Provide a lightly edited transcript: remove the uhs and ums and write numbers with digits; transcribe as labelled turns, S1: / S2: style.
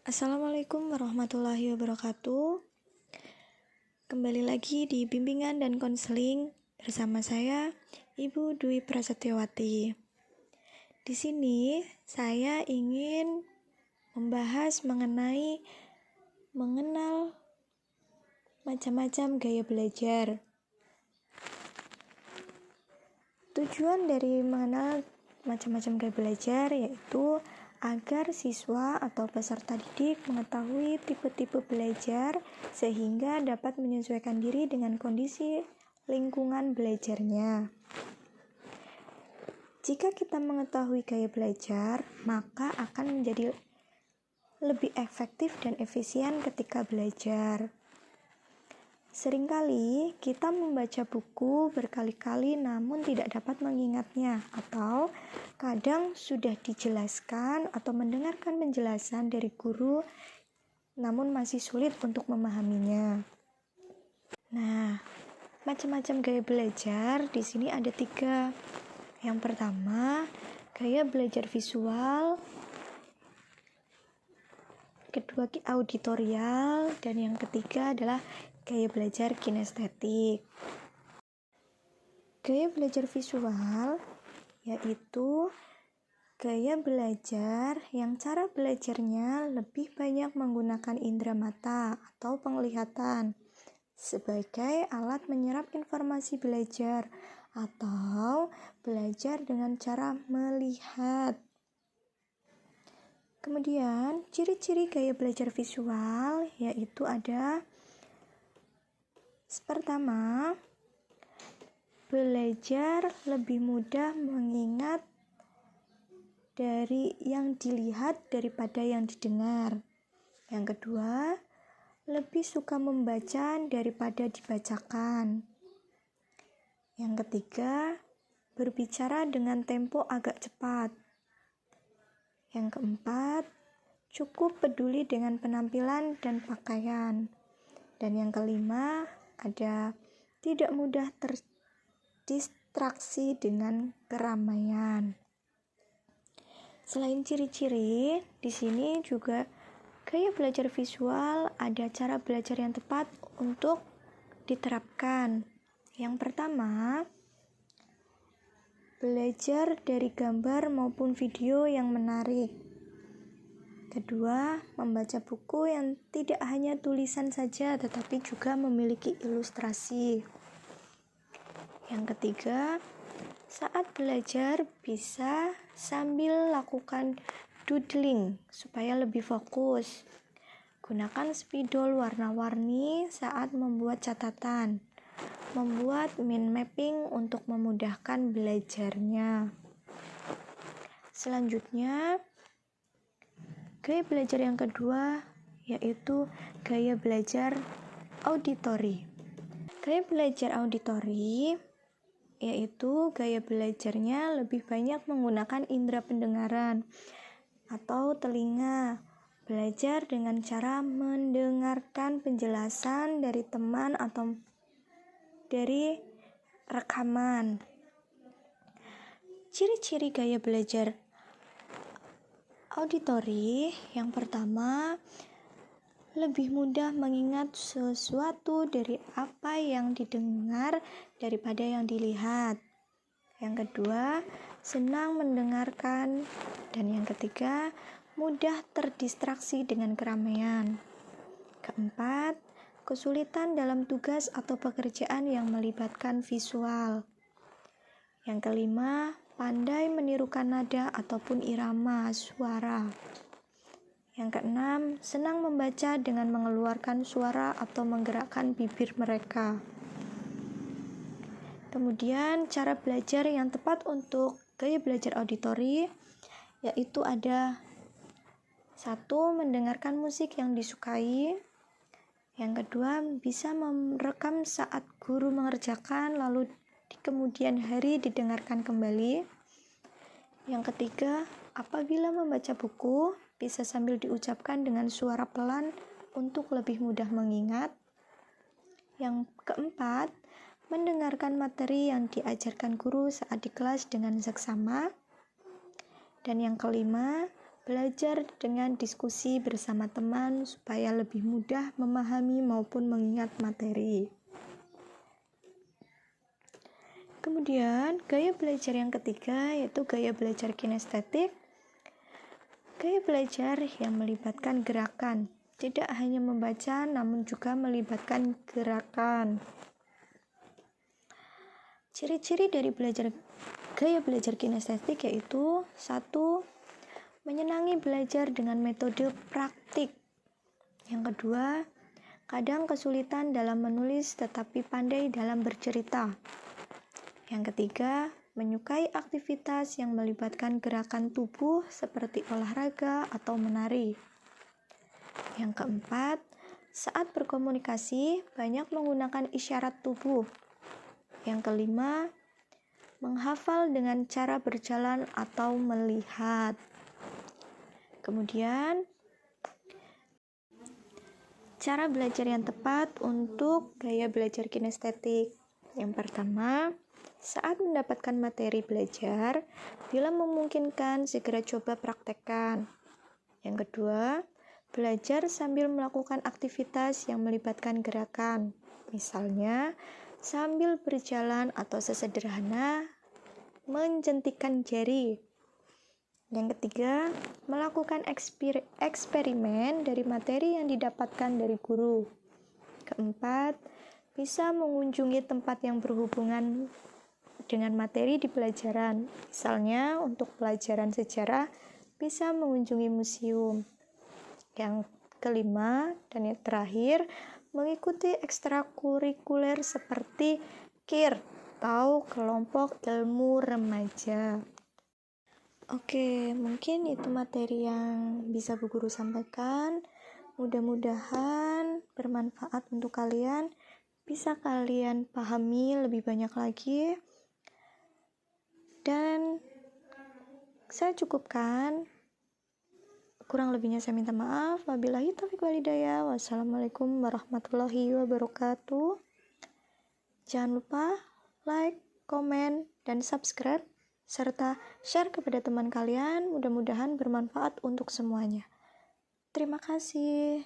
S1: Assalamualaikum warahmatullahi wabarakatuh. Kembali lagi di bimbingan dan konseling bersama saya, Ibu Dwi Prasetyawati. Di sini saya ingin membahas mengenai mengenal macam-macam gaya belajar. Tujuan dari mengenal macam-macam gaya belajar yaitu agar siswa atau peserta didik mengetahui tipe-tipe belajar sehingga dapat menyesuaikan diri dengan kondisi lingkungan belajarnya. Jika kita mengetahui gaya belajar, maka akan menjadi lebih efektif dan efisien ketika belajar. Seringkali kita membaca buku berkali-kali namun tidak dapat mengingatnya, atau kadang sudah dijelaskan atau mendengarkan penjelasan dari guru namun masih sulit untuk memahaminya. Nah, macam-macam gaya belajar di sini ada 3. Yang pertama, gaya belajar visual, kedua auditorial, dan yang ketiga adalah gaya belajar kinestetik. Gaya belajar visual yaitu gaya belajar yang cara belajarnya lebih banyak menggunakan indera mata atau penglihatan sebagai alat menyerap informasi belajar atau belajar dengan cara melihat. Kemudian, ciri-ciri gaya belajar visual yaitu ada: pertama, belajar lebih mudah mengingat dari yang dilihat daripada yang didengar. Yang kedua, lebih suka membaca daripada dibacakan. Yang ketiga, berbicara dengan tempo agak cepat. Yang keempat, cukup peduli dengan penampilan dan pakaian. Dan yang kelima, ada tidak mudah terdistraksi dengan keramaian. Selain ciri-ciri, di sini juga gaya belajar visual ada cara belajar yang tepat untuk diterapkan. Yang pertama, belajar dari gambar maupun video yang menarik. Kedua, membaca buku yang tidak hanya tulisan saja tetapi juga memiliki ilustrasi. Yang ketiga, saat belajar bisa sambil lakukan doodling supaya lebih fokus. Gunakan spidol warna-warni saat membuat catatan. Membuat mind mapping untuk memudahkan belajarnya. Selanjutnya, gaya belajar yang kedua yaitu gaya belajar auditori. Gaya belajar auditori yaitu gaya belajarnya lebih banyak menggunakan indera pendengaran atau telinga. Belajar dengan cara mendengarkan penjelasan dari teman atau dari rekaman. Ciri-ciri gaya belajar auditori yang pertama, lebih mudah mengingat sesuatu dari apa yang didengar daripada yang dilihat. Yang kedua, senang mendengarkan. Dan yang ketiga, mudah terdistraksi dengan keramaian. Keempat, kesulitan dalam tugas atau pekerjaan yang melibatkan visual. Yang kelima, pandai menirukan nada ataupun irama suara. Yang keenam, senang membaca dengan mengeluarkan suara atau menggerakkan bibir mereka. Kemudian, cara belajar yang tepat untuk gaya belajar auditori yaitu ada: 1. Mendengarkan musik yang disukai. Yang kedua, bisa merekam saat guru mengerjakan lalu di kemudian hari didengarkan kembali. Yang ketiga, apabila membaca buku, bisa sambil diucapkan dengan suara pelan untuk lebih mudah mengingat. Yang keempat, mendengarkan materi yang diajarkan guru saat di kelas dengan seksama. Dan yang kelima, belajar dengan diskusi bersama teman supaya lebih mudah memahami maupun mengingat materi. Kemudian, gaya belajar yang ketiga yaitu gaya belajar kinestetik. Gaya belajar yang melibatkan gerakan, tidak hanya membaca namun juga melibatkan gerakan. Ciri-ciri dari gaya belajar kinestetik yaitu 1. Menyenangi belajar dengan metode praktik. Yang kedua, kadang kesulitan dalam menulis tetapi pandai dalam bercerita. Yang ketiga, menyukai aktivitas yang melibatkan gerakan tubuh seperti olahraga atau menari. Yang keempat, saat berkomunikasi banyak menggunakan isyarat tubuh. Yang kelima, menghafal dengan cara berjalan atau melihat. Kemudian, cara belajar yang tepat untuk gaya belajar kinestetik. Yang pertama, saat mendapatkan materi belajar, bila memungkinkan segera coba praktekkan. Yang kedua, belajar sambil melakukan aktivitas yang melibatkan gerakan. Misalnya, sambil berjalan atau sesederhana menjentikan jari. Yang ketiga, melakukan eksperimen dari materi yang didapatkan dari guru. Keempat, bisa mengunjungi tempat yang berhubungan dengan materi di pelajaran. Misalnya, untuk pelajaran sejarah, bisa mengunjungi museum. Yang kelima dan yang terakhir, mengikuti ekstrakurikuler seperti KIR atau kelompok ilmu remaja. Oke, mungkin itu materi yang bisa Bu Guru sampaikan. Mudah-mudahan bermanfaat untuk kalian, bisa kalian pahami lebih banyak lagi. Dan saya cukupkan. Kurang lebihnya saya minta maaf. Wabillahi taufiq wal hidayah. Wassalamualaikum warahmatullahi wabarakatuh. Jangan lupa like, komen, dan subscribe serta share kepada teman kalian. Mudah-mudahan bermanfaat untuk semuanya. Terima kasih.